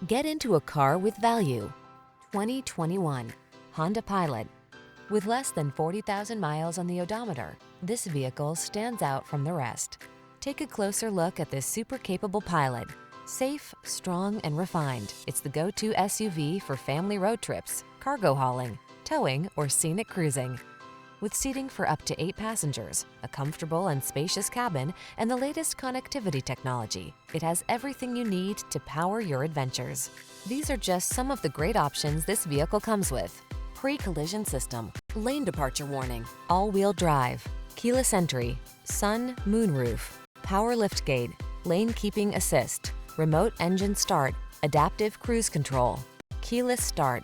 Get into a car with value. 2021 Honda Pilot. With less than 40,000 miles on the odometer, this vehicle stands out from the rest. Take a closer look at this super capable Pilot. Safe, strong, and refined, it's the go-to SUV for family road trips, cargo hauling, towing, or scenic cruising. With seating for up to 8 passengers, a comfortable and spacious cabin, and the latest connectivity technology, it has everything you need to power your adventures. These are just some of the great options this vehicle comes with: pre-collision system, lane departure warning, all-wheel drive, keyless entry, sun, moonroof, power liftgate, lane keeping assist, remote engine start, adaptive cruise control, keyless start.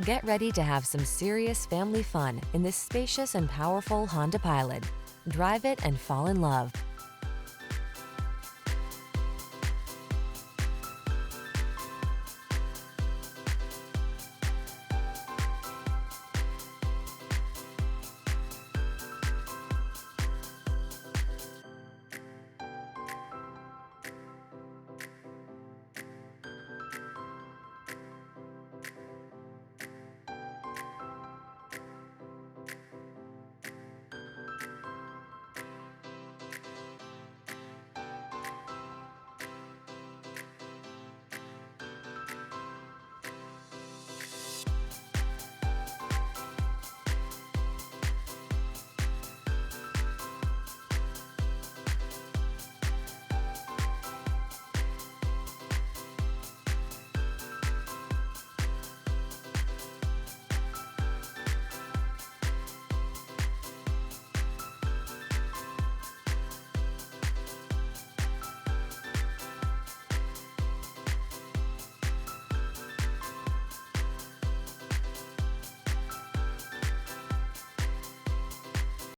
Get ready to have some serious family fun in this spacious and powerful Honda Pilot. Drive it and fall in love.